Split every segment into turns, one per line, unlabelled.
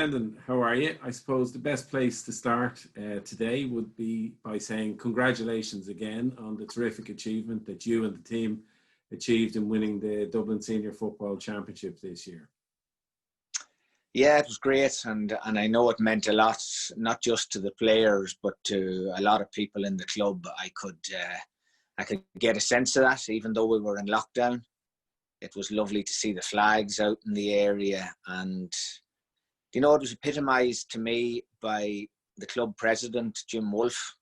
Brendan, how are you? I suppose the best place to start today would be by saying congratulations again on the terrific achievement that you and the team achieved in winning the Dublin Senior Football Championship this year.
Yeah, it was great, and I know it meant a lot, not just to the players, but to a lot of people in the club. I could get a sense of that, even though we were in lockdown. It was lovely to see the flags out in the area, and it was epitomised to me by the club president, Jim Wolfe.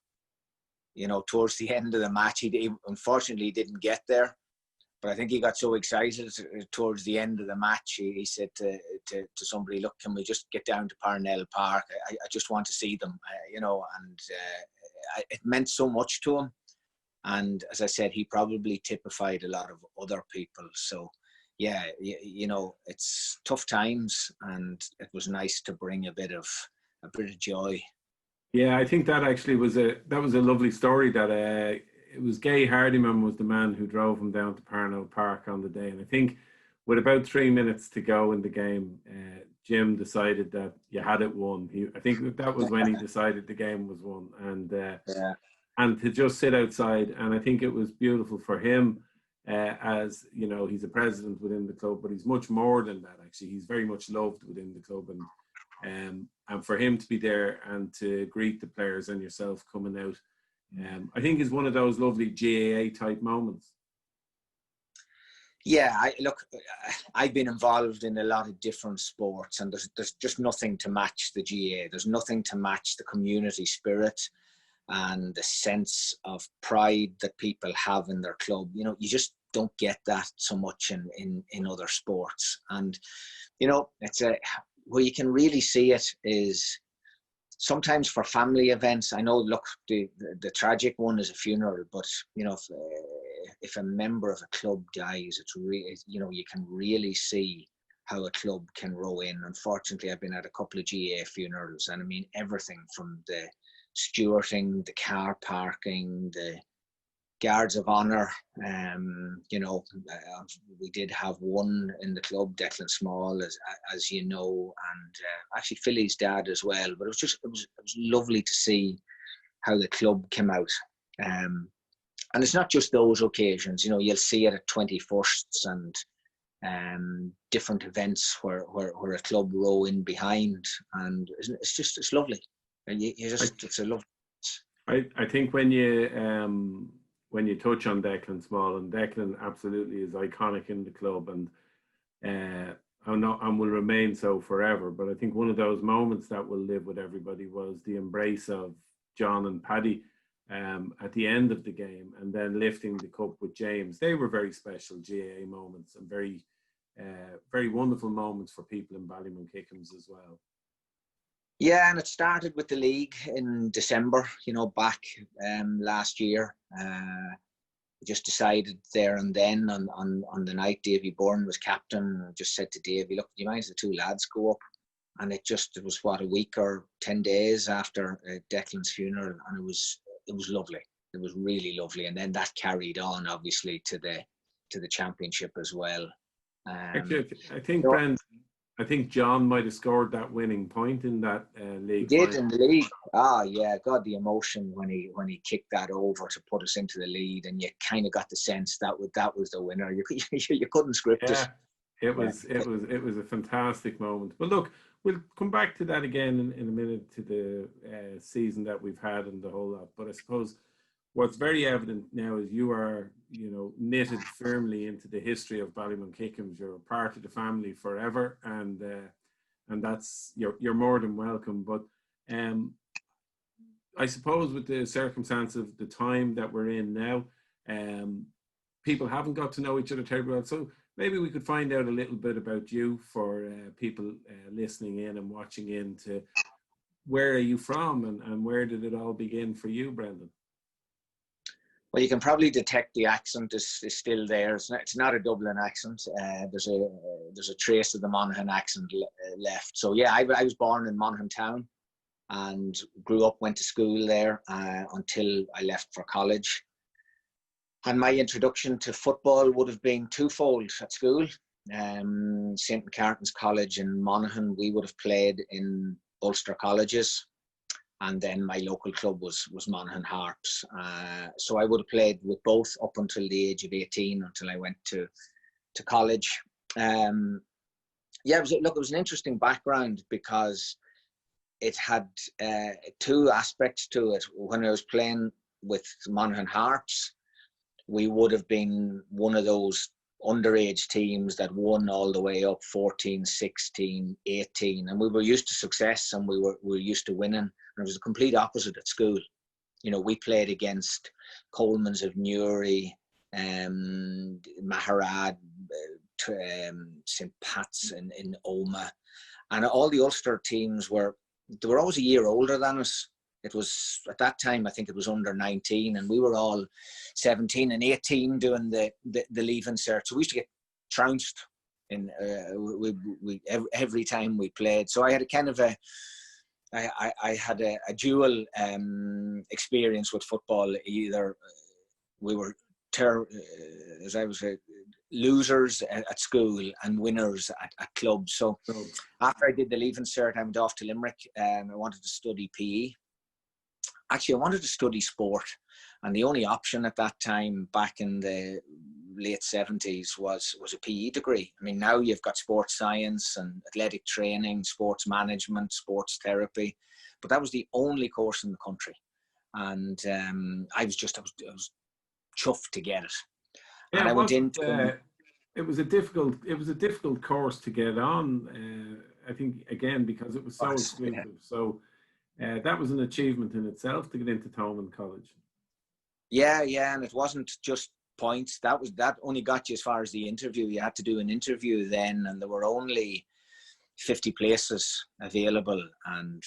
Towards the end of the match, he unfortunately didn't get there. But I think he got so excited towards the end of the match. He said to somebody, "Look, can we just get down to Parnell Park? I just want to see them," it meant so much to him. And as I said, he probably typified a lot of other people. So, yeah, it's tough times, and it was nice to bring a bit of joy.
Yeah, I think that actually was a lovely story. That it was Gay Hardiman was the man who drove him down to Parnell Park on the day. And I think with about 3 minutes to go in the game, Jim decided that you had it won. I think that was when he decided the game was won. And to just sit outside, and I think it was beautiful for him, as he's a president within the club, but he's much more than that. Actually, he's very much loved within the club, and for him to be there and to greet the players and yourself coming out, I think is one of those lovely GAA type moments.
Yeah, I've been involved in a lot of different sports, and there's just nothing to match the GAA. There's nothing to match the community spirit and the sense of pride that people have in their club. You just don't get that so much in other sports. And it's where you can really see it is sometimes for family events. I know, look, the tragic one is a funeral, but if a member of a club dies, it's really, you can really see how a club can row in. Unfortunately, I've been at a couple of GAA funerals, and I mean everything from the stewarding, the car parking, the guards of honour. We did have one in the club, Declan Small, as you know, and actually Philly's dad as well. But it was lovely to see how the club came out. And it's not just those occasions. You'll see it at 21sts and different events where a club row in behind, and it's lovely. It's a lovely.
I think when you touch on Declan Small, and Declan absolutely is iconic in the club, and will remain so forever. But I think one of those moments that will live with everybody was the embrace of John and Paddy at the end of the game, and then lifting the cup with James. They were very special GAA moments, and very, very wonderful moments for people in Ballymunkickums as well.
Yeah, and it started with the league in December, back last year. We just decided there and then on the night Davy Byrne was captain. I just said to Davy, "Look, do you mind if the two lads go up?" And it was a week or 10 days after Declan's funeral, and it was lovely. It was really lovely, and then that carried on obviously to the championship as well.
Actually, I think Brendan. I think John might have scored that winning point in that league.
He did in the league. Yeah, God, the emotion when he kicked that over to put us into the lead, and you kind of got the sense that was the winner. You couldn't script it.
It was a fantastic moment. But look, we'll come back to that again in a minute, to the season that we've had and the whole lot. But I suppose what's very evident now is you are, knitted firmly into the history of Ballymunkickums. You're a part of the family forever, and that's you're more than welcome. But I suppose with the circumstance of the time that we're in now, people haven't got to know each other terribly well. So maybe we could find out a little bit about you for people listening in and watching in. To where are you from, and where did it all begin for you, Brendan?
Well, you can probably detect the accent is still there. It's not a Dublin accent. There's a trace of the Monaghan accent left. So yeah, I was born in Monaghan town and grew up, went to school there until I left for college. And my introduction to football would have been twofold at school. St McCarthy's College in Monaghan, we would have played in Ulster colleges. And then my local club was Monaghan Harps. So I would have played with both up until the age of 18, until I went to college. It was an interesting background because it had two aspects to it. When I was playing with Monaghan Harps, we would have been one of those underage teams that won all the way up 14, 16, 18. And we were used to success, and we were used to winning. And it was the complete opposite at school. You know, we played against Coleman's of Newry, Maharad, St Pat's in Omagh. And all the Ulster teams they were always a year older than us. It was, at that time, I think it was under 19, and we were all 17 and 18 doing the leaving cert. So we used to get trounced every time we played. So I had a kind of I had a dual experience with football. Either we were as I was losers at school and winners at clubs. So after I did the leaving cert, I went off to Limerick. I wanted to study PE. Actually, I wanted to study sport, and the only option at that time, back in the late 70s, was a PE degree. I mean, now you've got sports science and athletic training, sports management, sports therapy, but that was the only course in the country, and I was chuffed to get it.
Yeah,
and I went into
it was a difficult course to get on. I think, again, because it was so exclusive. Yeah. So that was an achievement in itself to get into Thomond College.
Yeah, and it wasn't just points. That only got you as far as the interview. You had to do an interview then, and there were only 50 places available. And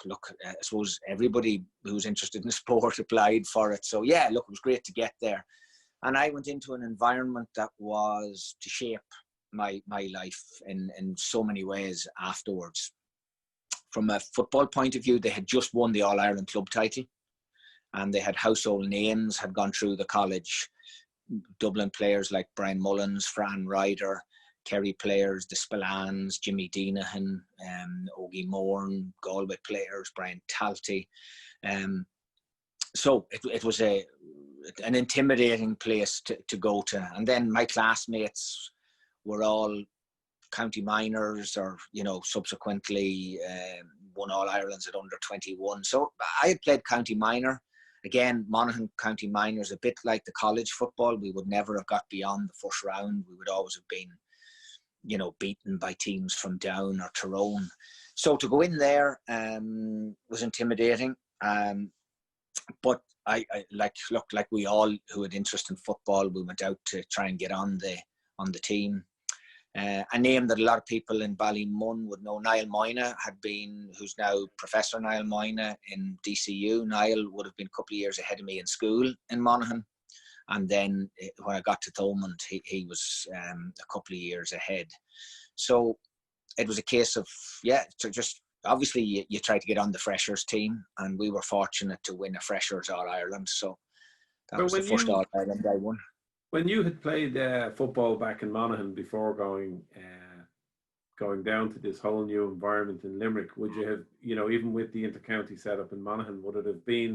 look, I suppose everybody who was interested in sport applied for it. So yeah, look, it was great to get there. And I went into an environment that was to shape my life in so many ways afterwards. From a football point of view, they had just won the All-Ireland club title, and they had household names had gone through the college. Dublin players like Brian Mullins, Fran Ryder, Kerry players, the Spillans, Jimmy Deenahan, Ogie Morn, Galway players, Brian Talty. So it was an intimidating place to go to. And then my classmates were all county minors, or subsequently won All Irelands at under 21. So I had played county minor. Again, Monaghan county minors, a bit like the college football. We would never have got beyond the first round. We would always have been, beaten by teams from Down or Tyrone. So to go in there was intimidating. But I like we all who had interest in football, we went out to try and get on the team. A name that a lot of people in Ballymun would know, Niall Moyna, who's now Professor Niall Moyna in DCU. Niall would have been a couple of years ahead of me in school in Monaghan. And then when I got to Thomond, he was a couple of years ahead. So it was a case of, just obviously you try to get on the freshers team, and we were fortunate to win a freshers All-Ireland. So that was the first All-Ireland I won.
When you had played football back in Monaghan before going down to this whole new environment in Limerick, would you have, even with the intercounty setup in Monaghan, would it have been,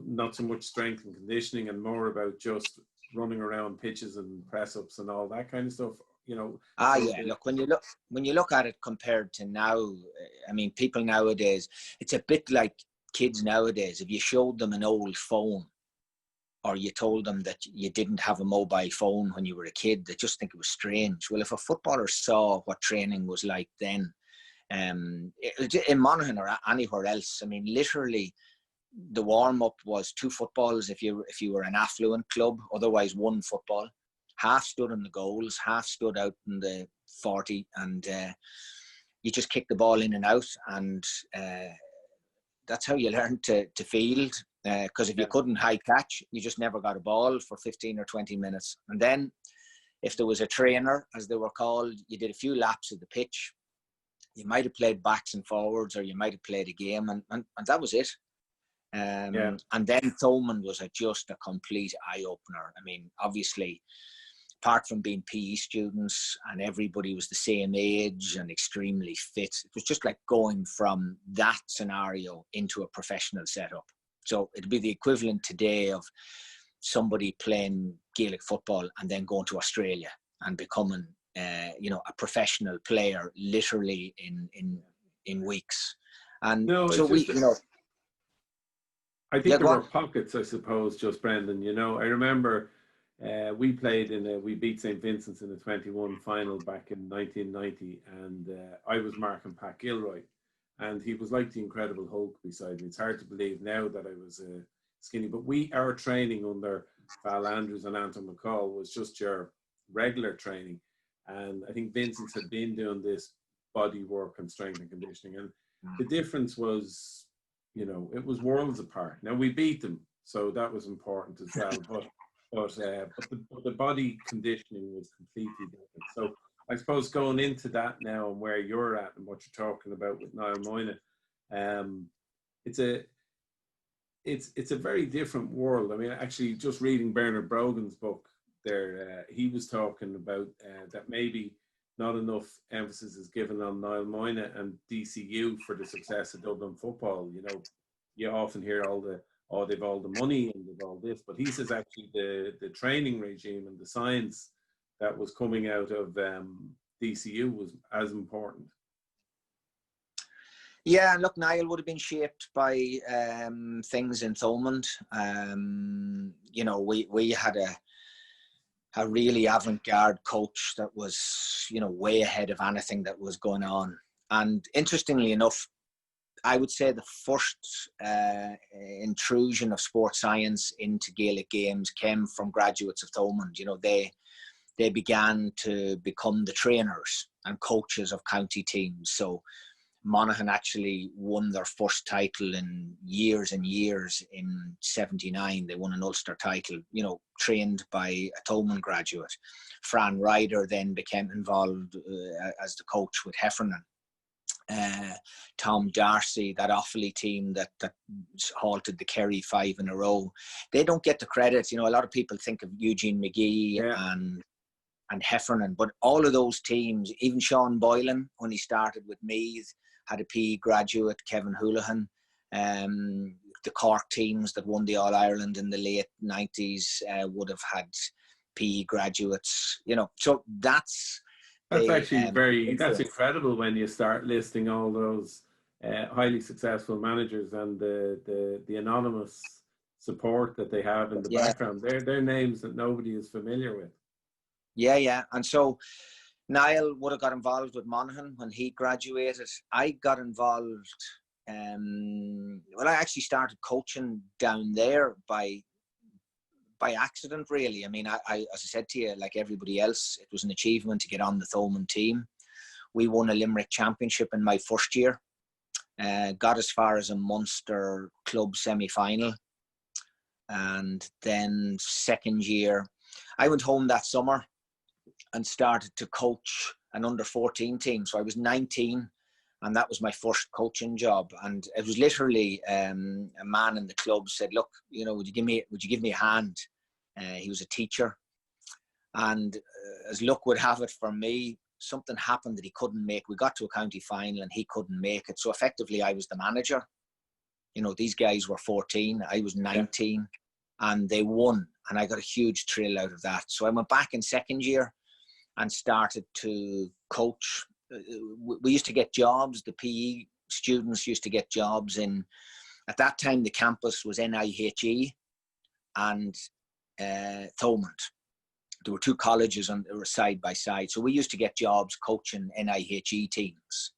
not so much strength and conditioning and more about just running around pitches and press-ups and all that kind of stuff?
Look, when you look at it compared to now, I mean, people nowadays, it's a bit like kids nowadays. If you showed them an old phone, or you told them that you didn't have a mobile phone when you were a kid, they just think it was strange. Well, if a footballer saw what training was like then, in Monaghan or anywhere else, I mean, literally, the warm-up was 2 footballs if you were an affluent club, otherwise 1 football. Half stood in the goals, half stood out in the 40, and you just kick the ball in and out, and that's how you learn to field. Because if you couldn't high catch, you just never got a ball for 15 or 20 minutes. And then if there was a trainer, as they were called, you did a few laps of the pitch. You might have played backs and forwards, or you might have played a game, and that was it. And then Thomond was just a complete eye-opener. I mean, obviously, apart from being PE students and everybody was the same age and extremely fit, it was just like going from that scenario into a professional setup. So it'd be the equivalent today of somebody playing Gaelic football and then going to Australia and becoming, a professional player literally in weeks. And
No,
so
it's just, I think there were
on.
pockets, I suppose, just Brendan. I remember we we beat St Vincents in the 21 final back in 1990, and I was marking Pat Gilroy, and he was like the Incredible Hulk beside me. It's hard to believe now that I was skinny, but our training under Val Andrews and Anton McCall was just your regular training, and I think Vincent's had been doing this body work and strength and conditioning, and the difference was, it was worlds apart. Now we beat them, so that was important as well. But the body conditioning was completely different. So I suppose going into that now and where you're at and what you're talking about with Niall Moynihan, it's a very different world. I mean, actually, just reading Bernard Brogan's book there, he was talking about that maybe not enough emphasis is given on Niall Moynihan and DCU for the success of Dublin football. You often hear they've all the money and they've all this, but he says actually the training regime and the science that was coming out of DCU was as important.
Yeah, look, Niall would have been shaped by things in Thomond. We had a really avant-garde coach that was, way ahead of anything that was going on. And interestingly enough, I would say the first intrusion of sports science into Gaelic games came from graduates of Thomond. They began to become the trainers and coaches of county teams. So Monaghan actually won their first title in years and years in '79. They won an Ulster title, trained by a Thomond graduate. Fran Ryder then became involved as the coach with Heffernan. Tom Darcy, that Offaly team that halted the Kerry 5 in a row, they don't get the credit. A lot of people think of Eugene McGee and Heffernan, but all of those teams, even Sean Boylan, when he started with Meath, had a PE graduate, Kevin Houlihan. The Cork teams that won the All-Ireland in the late 90s would have had PE graduates, so that's
actually that's incredible when you start listing all those highly successful managers and the anonymous support that they have in the background. They're names that nobody is familiar with.
Yeah. And so Niall would have got involved with Monaghan when he graduated. I got involved, I actually started coaching down there by accident, really. I mean, I as I said to you, like everybody else, it was an achievement to get on the Thomond team. We won a Limerick championship in my first year, got as far as a Munster club semi-final. And then second year, I went home that summer and started to coach an under-14 team. So I was 19, and that was my first coaching job. And it was literally a man in the club said, "Look, would you give me a hand?" He was a teacher, and as luck would have it for me, something happened that he couldn't make. We got to a county final, and he couldn't make it. So effectively, I was the manager. These guys were 14, I was 19, and they won, and I got a huge thrill out of that. So I went back in second year and started to coach. We used to get jobs. The PE students used to get jobs in, at that time, the campus was NIHE and Thomond. There were two colleges and they were side by side. So we used to get jobs coaching NIHE teams.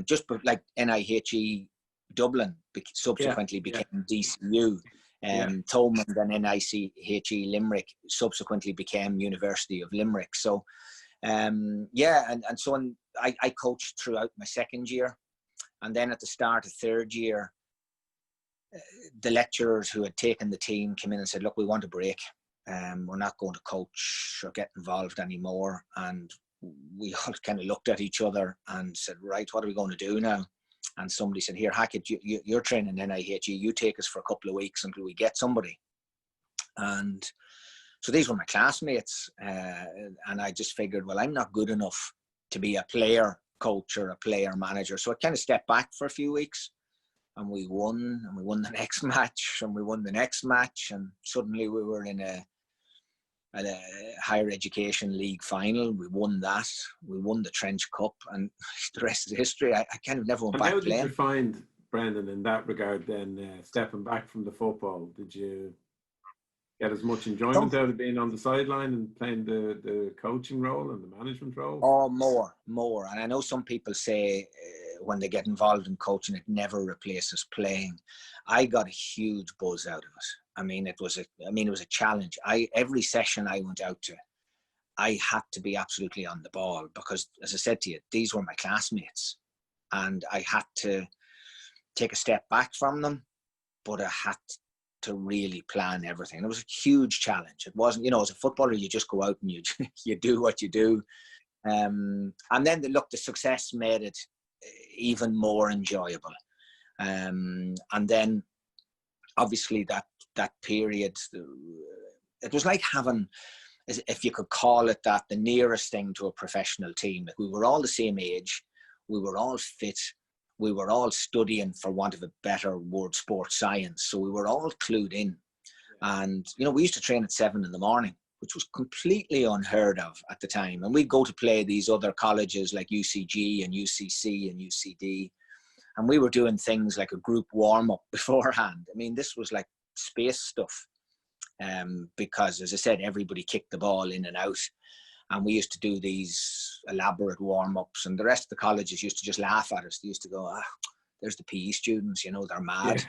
Just like NIHE Dublin subsequently became DCU. Thomond and NIHE Limerick subsequently became University of Limerick. So and so I coached throughout my second year, and then at the start of third year, the lecturers who had taken the team came in and said, "Look, we want a break. We're not going to coach or get involved anymore." And we all kind of looked at each other and said, "Right, what are we going to do now?" And somebody said, "Here, Hackett, you're training NIHE. You take us for a couple of weeks until we get somebody." And So these were my classmates, and I just figured, well, I'm not good enough to be a player coach or a player manager. So I kind of stepped back for a few weeks, and we won the next match, and we won the next match, and suddenly we were in a higher education league final. We won that. We won the Trench Cup, and the rest is history. I kind of never went back playing.
How did you find, Brendan, in that regard then, stepping back from the football? Did you get as much enjoyment out of being on the sideline and playing the coaching role and the management role?
Oh, more. And I know some people say when they get involved in coaching, it never replaces playing. I got a huge buzz out of it. I mean, it was a challenge. Every session I went out to, I had to be absolutely on the ball because, as I said to you, these were my classmates, and I had to take a step back from them, but I had to really plan everything. It was a huge challenge. It wasn't, as a footballer, you just go out and you do what you do. And then the success made it even more enjoyable. And then obviously that period, it was like having, if you could call it that, the nearest thing to a professional team. Like, we were all the same age. We were all fit. We were all studying, for want of a better word, sports science. So we were all clued in. And, we used to train at 7 a.m, which was completely unheard of at the time. And we'd go to play these other colleges like UCG and UCC and UCD. And we were doing things like a group warm-up beforehand. I mean, this was like space stuff. Because, as I said, everybody kicked the ball in and out. And we used to do these elaborate warm-ups, and the rest of the colleges used to just laugh at us. They used to go, there's the PE students, they're mad.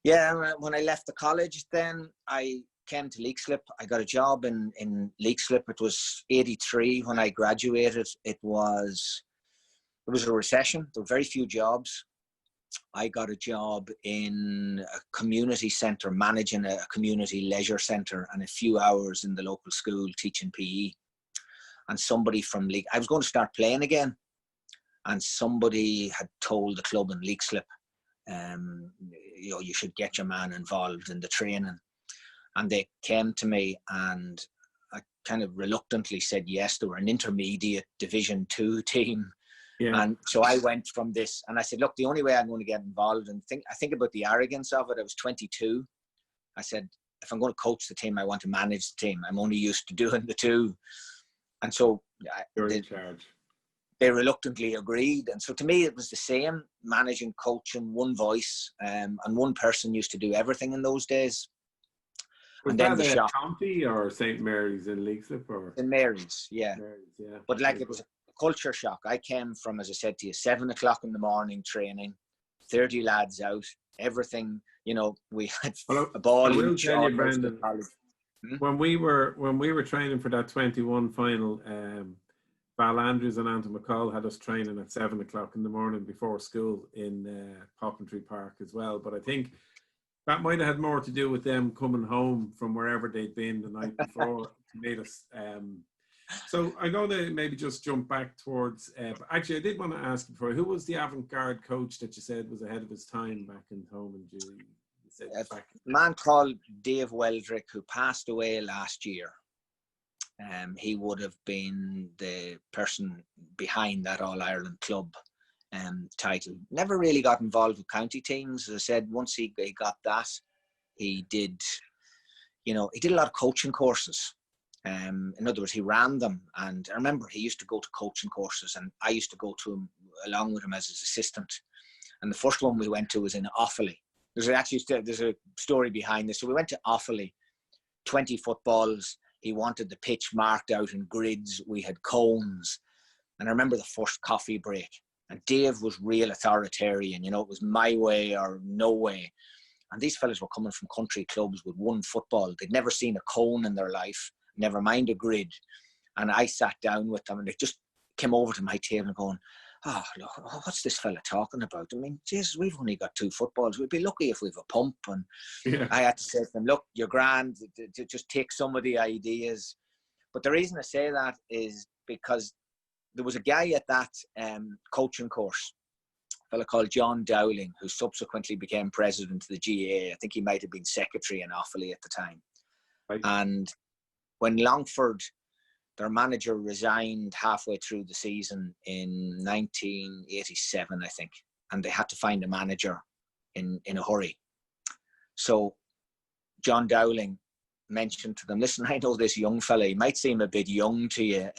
Yeah. When I left the college, then I came to Leixlip. I got a job in Leixlip. It was 83 when I graduated. It was a recession. There were very few jobs. I got a job in a community centre, managing a community leisure centre, and a few hours in the local school teaching PE. And somebody from League, I was going to start playing again, and somebody had told the club in Leixlip, you should get your man involved in the training. And they came to me, and I kind of reluctantly said yes. They were an intermediate Division 2 team. Yeah. And so I went from this, and I said, look, the only way I'm going to get involved, and I think about the arrogance of it. I was 22. I said, if I'm going to coach the team, I want to manage the team. I'm only used to doing the two. And so
you're in charge.
They reluctantly agreed. And so to me, it was the same, managing, coaching, one voice, and one person used to do everything in those days.
Was and that then County or St Mary's in Leixlip? Or
St Mary's, yeah.
Yeah.
But like, it was a culture shock. I came from, as I said to you, 7 o'clock in the morning training, 30 lads out, everything. We had a ball.
I will tell you, Brendan, when we were training for that 21 final, Val Andrews and Anton McCall had us training at 7 o'clock in the morning before school in Poppentry Park as well. But I think that might have had more to do with them coming home from wherever they'd been the night before to meet us. So I'm going to maybe just jump back towards, actually I did want to ask you before, who was the avant-garde coach that you said was ahead of his time back in home in June?
A man called Dave Weldrick, who passed away last year. He would have been the person behind that All-Ireland club title. Never really got involved with county teams. As I said, once he got that, he did a lot of coaching courses. In other words, he ran them, and I remember he used to go to coaching courses, and I used to go to him along with him as his assistant. And the first one we went to was in Offaly. There's a story behind this. So we went to Offaly, 20 footballs. He wanted the pitch marked out in grids. We had cones, and I remember the first coffee break. And Dave was real authoritarian. It was my way or no way. And these fellas were coming from country clubs with one football. They'd never seen a cone in their life, never mind a grid. And I sat down with them, and they just came over to my table going, look, what's this fella talking about? I mean, Jesus, we've only got 2 footballs. We'd be lucky if we've a pump. And I had to say to them, look, you're grand, just take some of the ideas. But the reason I say that is because there was a guy at that coaching course fellow called John Dowling, who subsequently became president of the GAA. I think he might have been secretary in Offaly at the time.
Right.
And when Longford, their manager, resigned halfway through the season in 1987, I think, and they had to find a manager in a hurry. So John Dowling mentioned to them, listen, I know this young fella, he might seem a bit young to you.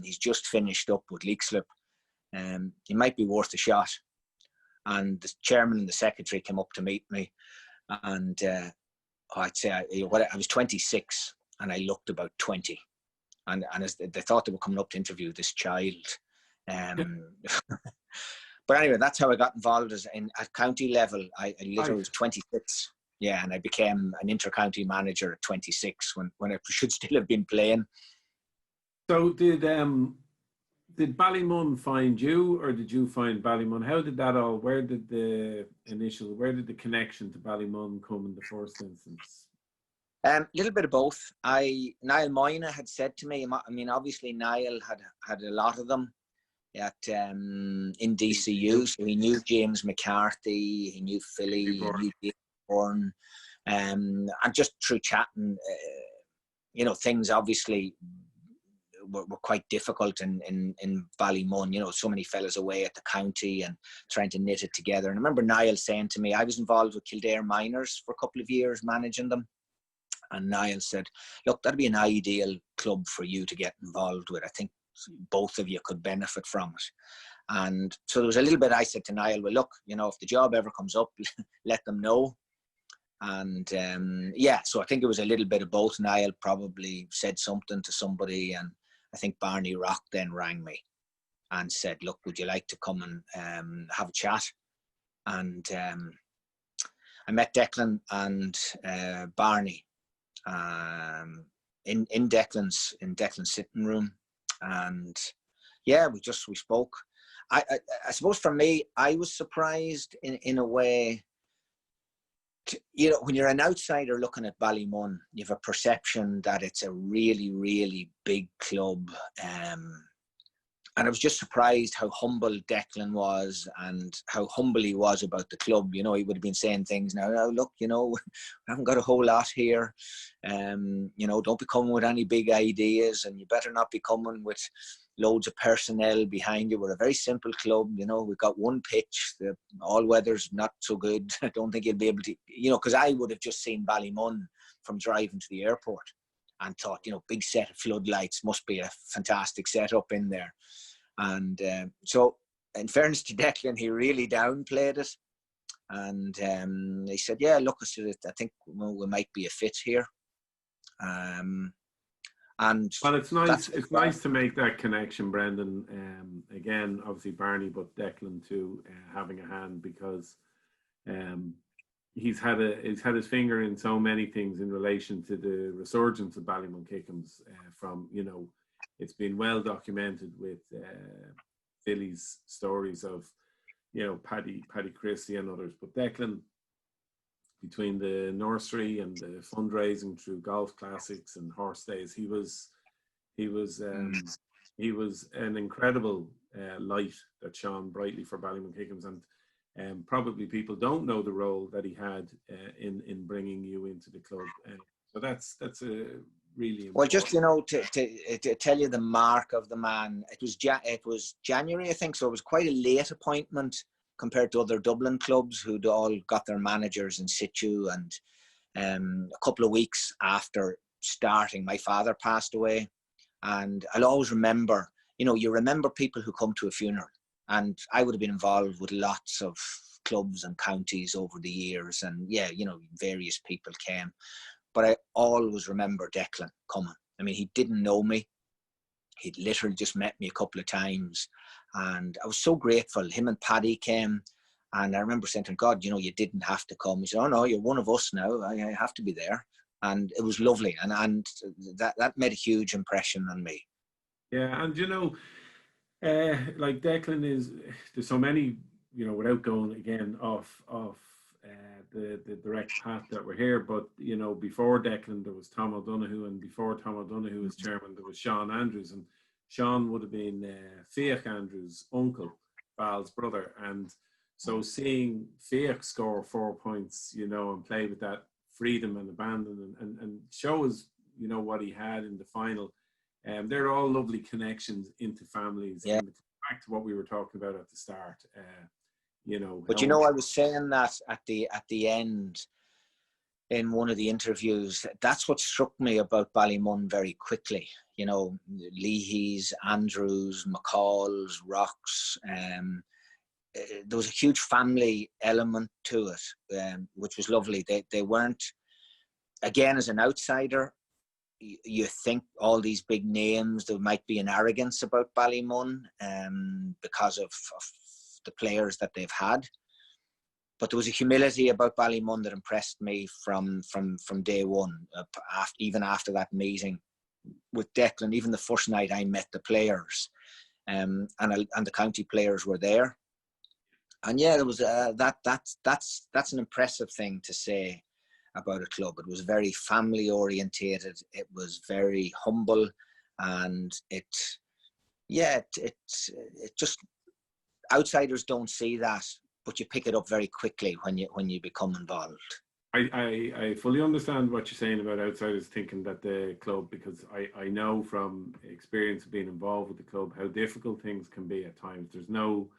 He's just finished up with Leixlip. He might be worth a shot. And the chairman and the secretary came up to meet me. And I'd say I was 26 and I looked about 20. And as they thought they were coming up to interview this child. But anyway, that's how I got involved at county level. I literally was 26. Yeah, and I became an inter-county manager at 26 when I should still have been playing.
So did Ballymun find you, or did you find Ballymun? How did that all? Where did the connection to Ballymun come in the first instance?
A little bit of both. Niall Moyna had said to me, I mean, obviously Niall had a lot of them in DCU, so he knew James McCarthy, he knew Philly, he knew Dave Bourne, and just through chatting, things obviously were quite difficult in Ballymun. So many fellas away at the county and trying to knit it together. And I remember Niall saying to me, I was involved with Kildare Miners for a couple of years managing them. And Niall said, look, that'd be an ideal club for you to get involved with. I think both of you could benefit from it. And so there was a little bit, I said to Niall, well, look, if the job ever comes up, let them know. And so I think it was a little bit of both. Niall probably said something to somebody, and I think Barney Rock then rang me and said, look, would you like to come and have a chat? And I met Declan and Barney in Declan's sitting room, and we spoke. I suppose for me, I was surprised in a way. When you're an outsider looking at Ballymun, you have a perception that it's a really, really big club. And I was just surprised how humble Declan was and how humble he was about the club. He would have been saying things now, look, we haven't got a whole lot here. Don't be coming with any big ideas, and you better not be coming with loads of personnel behind you. We're a very simple club. We've got one pitch. The all-weather's not so good. I don't think you'll be able to, because I would have just seen Ballymun from driving to the airport and thought, big set of floodlights, must be a fantastic setup in there. And so, in fairness to Declan, he really downplayed it. And he said, yeah, look, I think we might be a fit here. And
well, it's nice. It's nice to make that connection, Brendan. Again, obviously Barney, but Declan too, having a hand, because he's had his finger in so many things in relation to the resurgence of Ballymun Kickham's. It's been well documented with Philly's stories of Paddy Christie and others, but Declan, between the nursery and the fundraising through golf classics and horse days, he was an incredible light that shone brightly for Ballymun Kickham's, and probably people don't know the role that he had in bringing you into the club. So that's a really important.
Well, just to tell you the mark of the man, it was January, I think, so it was quite a late appointment compared to other Dublin clubs who'd all got their managers in situ. And a couple of weeks after starting, my father passed away. And I'll always remember, you remember people who come to a funeral. And I would have been involved with lots of clubs and counties over the years. And various people came. But I always remember Declan coming. I mean, he didn't know me. He'd literally just met me a couple of times. And I was so grateful. Him and Paddy came. And I remember saying to him, God, you didn't have to come. He said, oh, no, you're one of us now. I have to be there. And it was lovely. And that made a huge impression on me.
Yeah, and like Declan there's so many, without going again off the direct path that we're here, but before Declan there was Tom O'Donoghue, and before Tom O'Donoghue was chairman there was Sean Andrews, and Sean would have been Fiach Andrews' uncle, Val's brother, and So seeing Fiach score 4 points, and play with that freedom and abandon and show us, what he had in the final. They're all lovely connections into families.
Yeah.
And back to what we were talking about at the start,
But I was saying that at the end in one of the interviews, that's what struck me about Ballymun very quickly. Leahy's, Andrews, McCall's, Rocks. There was a huge family element to it, which was lovely. They weren't, again, as an outsider, you think all these big names, there might be an arrogance about Ballymun because of the players that they've had. But there was a humility about Ballymun that impressed me from day one, even after that meeting with Declan. Even the first night I met the players, and the county players were there. And yeah, there was that's an impressive thing to say about a club. It was very family orientated. It was very humble, and it just, outsiders don't see that, but you pick it up very quickly when you become involved.
I fully understand what you're saying about outsiders thinking that the club, because I know from experience of being involved with the club how difficult things can be at times. There's no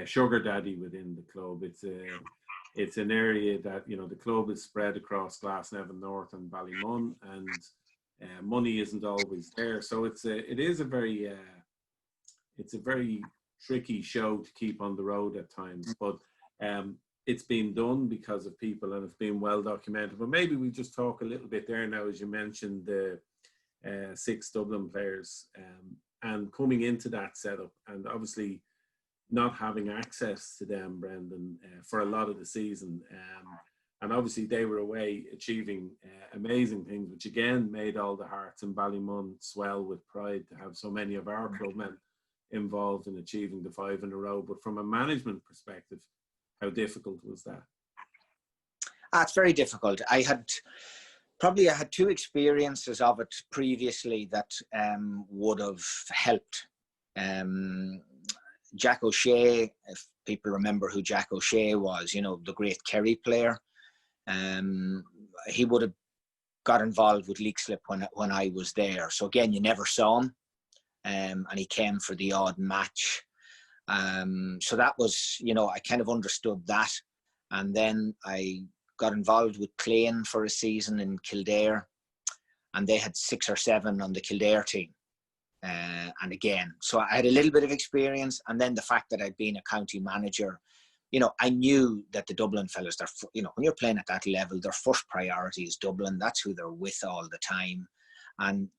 sugar daddy within the club. It's an area that, the club is spread across Glasnevin North and Ballymun, and money isn't always there. So it's a very tricky show to keep on the road at times, but it's been done because of people and it's been well documented. But maybe we just talk a little bit there now, as you mentioned, the 6 Dublin players and coming into that setup, and obviously not having access to them, Brendan, for a lot of the season. And obviously they were away achieving amazing things, which again made all the hearts in Ballymun swell with pride to have so many of our clubmen involved in achieving the 5 in a row. But from a management perspective, how difficult was that?
It's very difficult. I had 2 experiences of it previously that would have helped. Jack O'Shea, if people remember who Jack O'Shea was, the great Kerry player, he would have got involved with Leixlip when I was there. So again, you never saw him. And he came for the odd match. So that was, I kind of understood that. And then I got involved with Clane for a season in Kildare, and they had 6 or 7 on the Kildare team. And again, so I had a little bit of experience. And then the fact that I'd been a county manager, I knew that the Dublin fellas, when you're playing at that level, their first priority is Dublin. That's who they're with all the time. And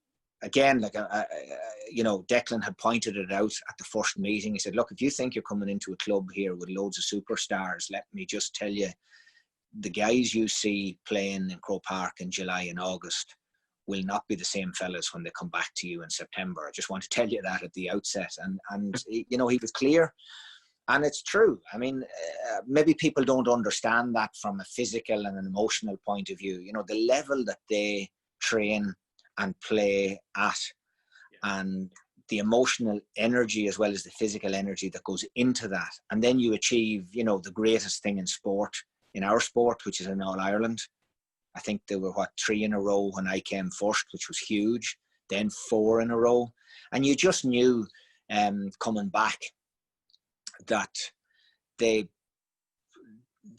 again, Declan had pointed it out at the first meeting. He said, look, if you think you're coming into a club here with loads of superstars, let me just tell you, the guys you see playing in Croke Park in July and August will not be the same fellas when they come back to you in September. I just want to tell you that at the outset. And he was clear. And it's true. I mean, maybe people don't understand that from a physical and an emotional point of view. The level that they train and play at, and the emotional energy as well as the physical energy that goes into that. And then you achieve, the greatest thing in sport, in our sport, which is in All Ireland. I think there were 3 in a row when I came first, which was huge. Then 4 in a row. And you just knew coming back that they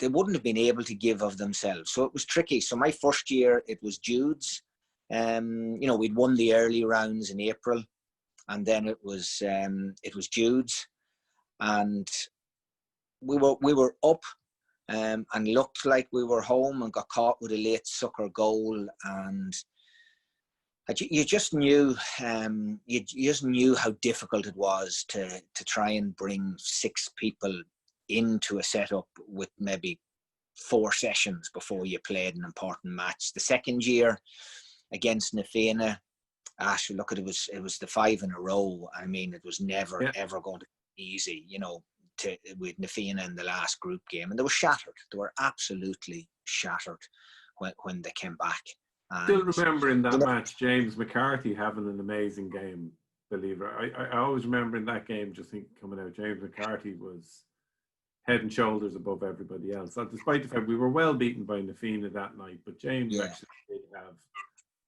wouldn't have been able to give of themselves. So it was tricky. So my first year, it was Jude's. We'd won the early rounds in April, and then it was Jude's, and we were up and looked like we were home, and got caught with a late sucker goal, and you just knew how difficult it was to try and bring 6 people into a setup with maybe 4 sessions before you played an important match. The second year against Nafina, look, it was the 5 in a row. I mean, it was never ever going to be easy, with Nafina in the last group game, and they were shattered. They were absolutely shattered when they came back.
Still remember in that match, James McCarthy having an amazing game. Believe it. I always remember in that game, just coming out, James McCarthy was head and shoulders above everybody else. So despite the fact we were well beaten by Nafina that night, but James actually did have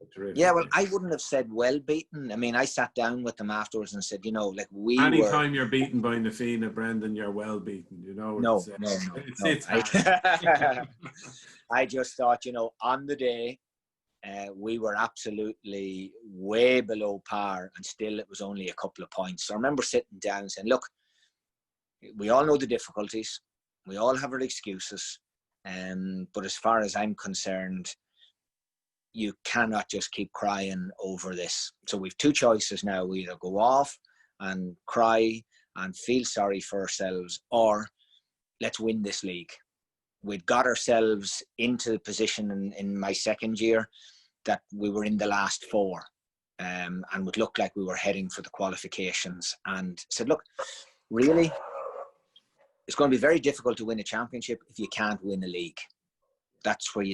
a terrific
Yeah, well,
game.
I wouldn't have said well beaten. I mean, I sat down with them afterwards and said, you know, like
Anytime you're beaten by Nafina, Brendan, you're well beaten. You know what to say. It's hard.
I just thought, you know, on the day, we were absolutely way below par, and still it was only a couple of points. So I remember sitting down and saying, look, we all know the difficulties. We all have our excuses. But as far as I'm concerned, you cannot just keep crying over this. So we've two choices now. We either go off and cry and feel sorry for ourselves, or let's win this league. We'd got ourselves into the position in my second year that we were in the last four, and would look like we were heading for the qualifications, and said, look, really, it's going to be very difficult to win a championship if you can't win a league. That's where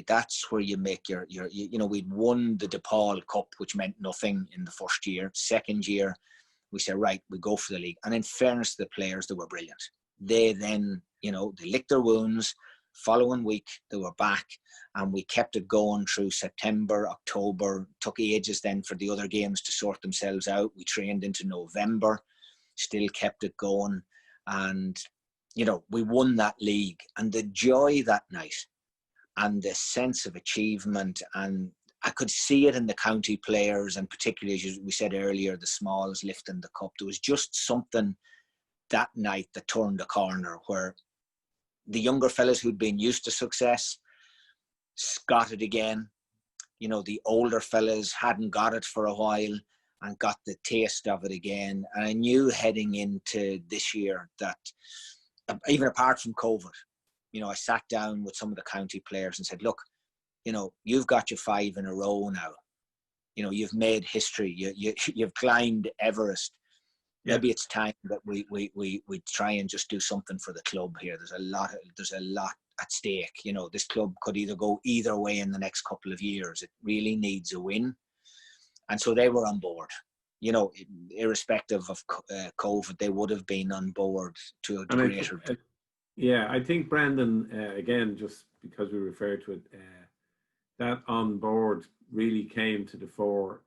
you make your you know, we'd won the DePaul Cup, which meant nothing in the first year. Second year, we said, right, we go for the league. And in fairness to the players, they were brilliant. They then, you know, they licked their wounds. Following week, they were back, and we kept it going through September, October. Took ages then for the other games to sort themselves out. We trained into November, still kept it going. And, you know, we won that league. And the joy that night, and the sense of achievement, and I could see it in the county players, and particularly, as we said earlier, the smalls lifting the cup. There was just something that night that turned the corner, where the younger fellas who'd been used to success got it again. You know, the older fellas hadn't got it for a while and got the taste of it again. And I knew heading into this year that, even apart from COVID, you know, I sat down with some of the county players and said, look, you know, you've got your 5 in a row now. You know, you've made history. You've climbed Everest. Yeah. Maybe it's time that we try and just do something for the club here. There's a lot at stake. You know, this club could either go either way in the next couple of years. It really needs a win. And so they were on board. You know, irrespective of COVID, they would have been on board to a greater...
Yeah, I think, Brendan, again, just because we refer to it, that on board really came to the fore.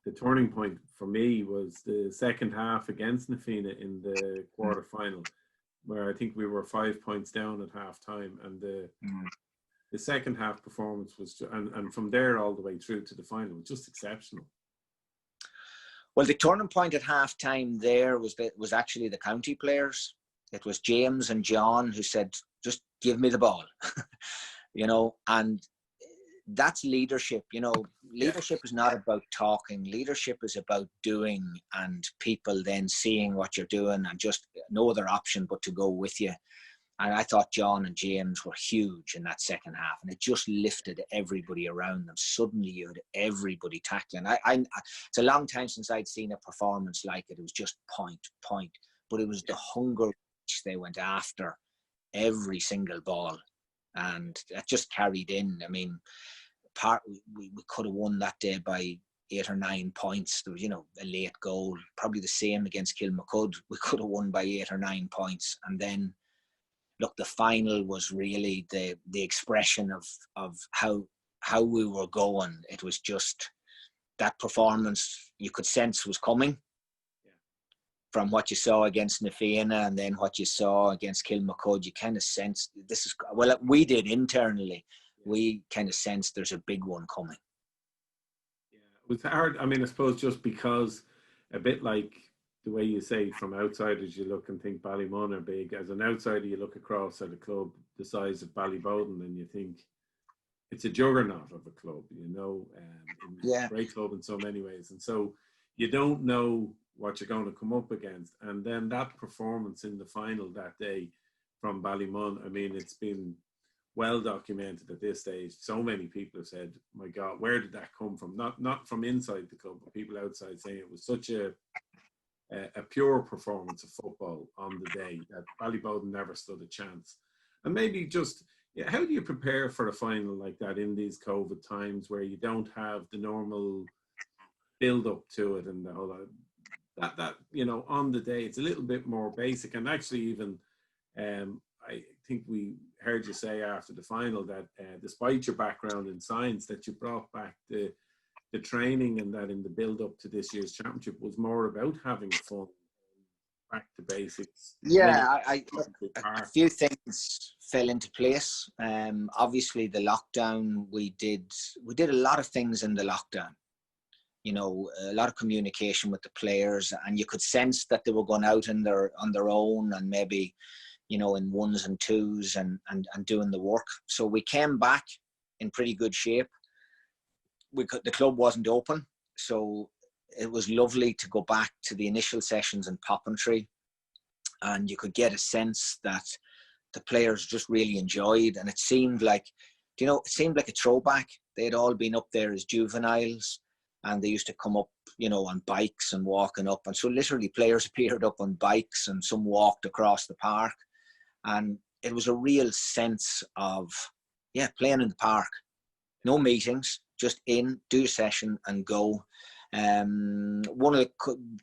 The turning point for me was the second half against Nafina in the quarter final, where I think we were 5 points down at half time, and the second half performance was, and from there all the way through to the final, was just exceptional.
Well, the turning point at half time there was actually the county players. It was James and John who said, just give me the ball, you know, and that's leadership. You know, leadership is not about talking. Leadership is about doing, and people then seeing what you're doing and just no other option but to go with you. And I thought John and James were huge in that second half, and it just lifted everybody around them. Suddenly you had everybody tackling. It's a long time since I'd seen a performance like it. It was just point, but it was the hunger they went after every single ball, and that just carried in. I mean, we could have won that day by 8 or 9 points. There was, you know, a late goal, probably the same against Kilmacud. We could have won by 8 or 9 points. And then, look, the final was really the expression of how we were going. It was just that performance you could sense was coming. From what you saw against Nafina and then what you saw against Kilmacud, you kind of sensed this is, well, we did internally. We kind of sensed there's a big one coming.
Yeah, it was hard. I mean, I suppose just because, a bit like the way you say from outsiders, you look and think Ballymun are big. As an outsider, you look across at a club the size of Ballybowden and you think it's a juggernaut of a club, you know, a great club in so many ways. And so you don't know what you're going to come up against. And then that performance in the final that day from Ballymun, I mean, it's been well documented at this stage. So many people have said, my God, where did that come from? Not from inside the club, but people outside saying it was such a pure performance of football on the day that Ballybowden never stood a chance. And maybe just, how do you prepare for a final like that in these COVID times where you don't have the normal build up to it and the whole that you know, on the day it's a little bit more basic, and actually even I think we heard you say after the final that despite your background in science, that you brought back the training, and that in the build up to this year's championship was more about having fun, back to basics.
Yeah, a few things fell into place. Obviously, the lockdown, we did a lot of things in the lockdown. You know, a lot of communication with the players, and you could sense that they were going out on their own, and maybe, you know, in ones and twos and doing the work. So we came back in pretty good shape. The club wasn't open, so it was lovely to go back to the initial sessions in Poppentry, and you could get a sense that the players just really enjoyed, and it seemed like a throwback. They'd all been up there as juveniles, and they used to come up, you know, on bikes and walking up, and so literally players appeared up on bikes, and some walked across the park, and it was a real sense of playing in the park. No meetings, just in, do a session and go. One of the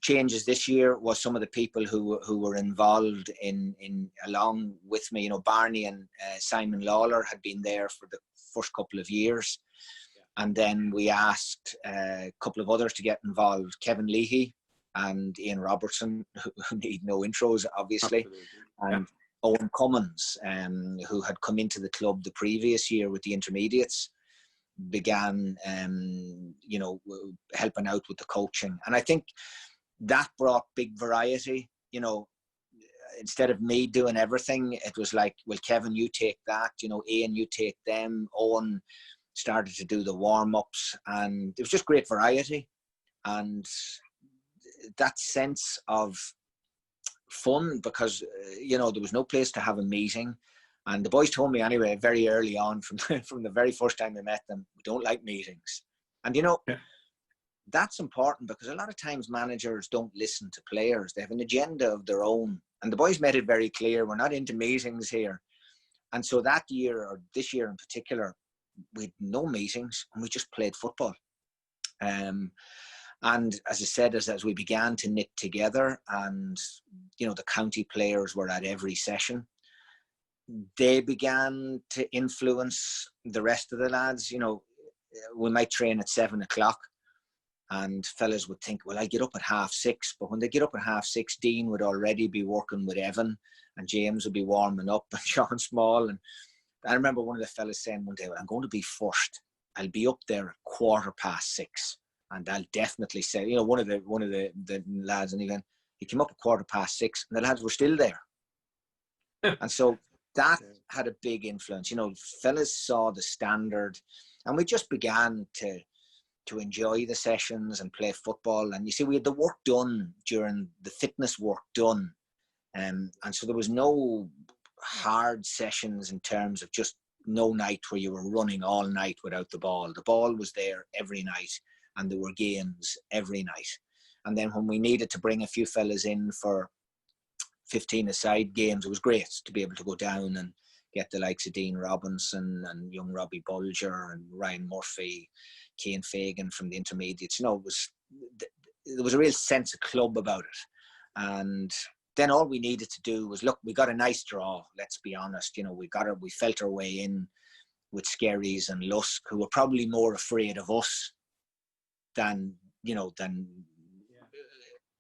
changes this year was some of the people who were involved in along with me. You know, Barney and Simon Lawler had been there for the first couple of years, and then we asked a couple of others to get involved. Kevin Leahy and Ian Robertson, who need no intros, obviously, and Owen Cummins, who had come into the club the previous year with the intermediates, began helping out with the coaching. And I think that brought big variety. You know, instead of me doing everything, it was like, well, Kevin, you take that, you know, Ian, you take them. Owen started to do the warm-ups, and it was just great variety, and that sense of fun, because you know, there was no place to have a meeting. And the boys told me anyway, very early on, from the very first time I met them, we don't like meetings. And, you know, that's important, because a lot of times managers don't listen to players. They have an agenda of their own. And the boys made it very clear, we're not into meetings here. And so that year, or this year in particular, we had no meetings, and we just played football. And as I said, as we began to knit together, and, you know, the county players were at every session, they began to influence the rest of the lads. You know, we might train at 7 o'clock, and fellas would think, well, I get up at 6:30. But when they get up at 6:30, Dean would already be working with Evan, and James would be warming up, and Sean Small. And I remember one of the fellas saying one day, well, I'm going to be first. I'll be up there at 6:15. And I'll definitely say, you know, one of the lads, and he came up at 6:15, and the lads were still there. And so that had a big influence. You know, fellas saw the standard, and we just began to enjoy the sessions and play football. And you see, we had the work done during the fitness work done. And so there was no hard sessions in terms of just no night where you were running all night without the ball. The ball was there every night, and there were games every night. And then when we needed to bring a few fellas in for 15-a-side games, it was great to be able to go down and get the likes of Dean Robinson and young Robbie Bulger and Ryan Murphy, Cian Fagan from the intermediates. You know, there was a real sense of club about it. And then all we needed to do was, look, we got a nice draw, let's be honest. You know, we felt our way in with Skerries and Lusk, who were probably more afraid of us than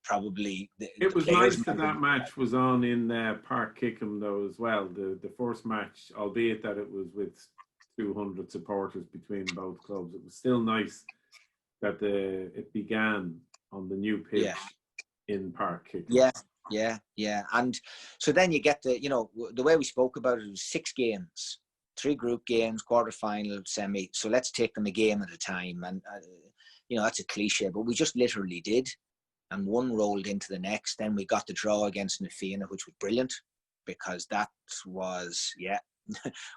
probably
it was nice that match was on in Park Kickham though as well. The first match, albeit that it was with 200 supporters between both clubs, it was still nice that it began on the new pitch in Park Kickham.
Yeah. And so then you get the way we spoke about it was 6 games, 3 group games, quarter-final, semi. So let's take them a game at a time. And that's a cliche, but we just literally did. And one rolled into the next. Then we got the draw against Nafina, which was brilliant, because that was,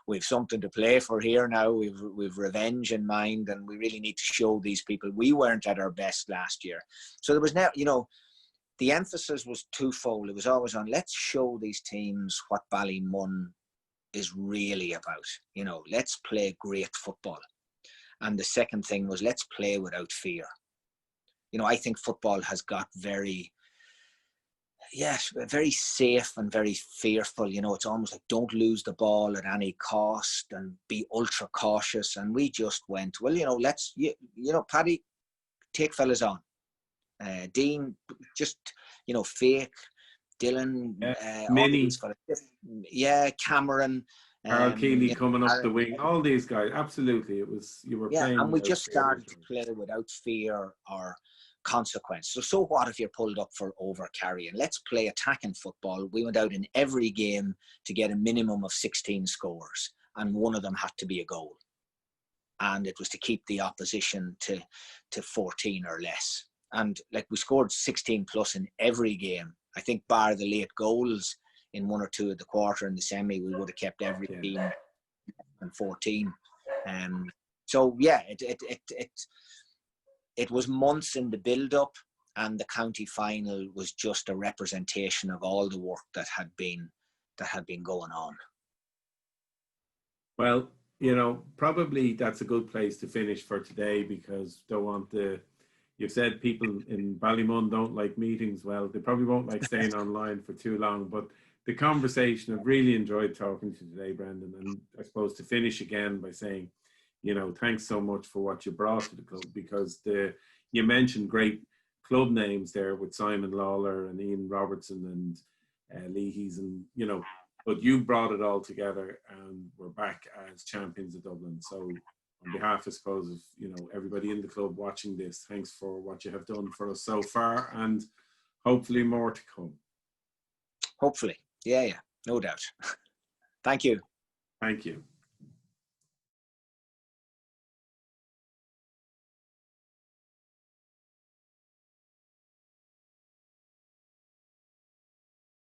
we've something to play for here now. We've revenge in mind, and we really need to show these people we weren't at our best last year. So there was now, the emphasis was twofold. It was always on, let's show these teams what Ballymun is really about. Let's play great football. And the second thing was, let's play without fear. I think football has got very, yes, very safe and very fearful. You know, it's almost like don't lose the ball at any cost and be ultra cautious. And we just went, well, you know, let's, you know, Paddy, take fellas on. Dean, just, you know, fake. Dylan, all
Mini,
these fellas. Yeah, Cameron.
Carl Keeley
You
coming
know,
up the wing, all these guys. Absolutely, it was, you were
yeah,
playing
and we
without
just
fear.
started to play without fear or consequence. So what if you're pulled up for over carrying? Let's play attacking football. We went out in every game to get a minimum of 16 scores, and one of them had to be a goal. And it was to keep the opposition to 14 or less. And like we scored 16 plus in every game. I think bar the late goals in one or two of the quarter and the semi, we would have kept every team and 14. So yeah, it was months in the build-up, and the county final was just a representation of all the work that had been going on.
Well, you know, probably that's a good place to finish for today, because don't want the. You've said people in Ballymun don't like meetings. Well, they probably won't like staying online for too long. But the conversation, I've really enjoyed talking to you today, Brendan. And I suppose to finish again by saying, you know, thanks so much for what you brought to the club, because you mentioned great club names there with Simon Lawler and Ian Robertson and Leahy's, and, you know, but you brought it all together, and we're back as champions of Dublin. So on behalf, I suppose, of, you know, everybody in the club watching this, thanks for what you have done for us so far, and hopefully more to come.
Hopefully. Yeah, no doubt. Thank you.
Thank you.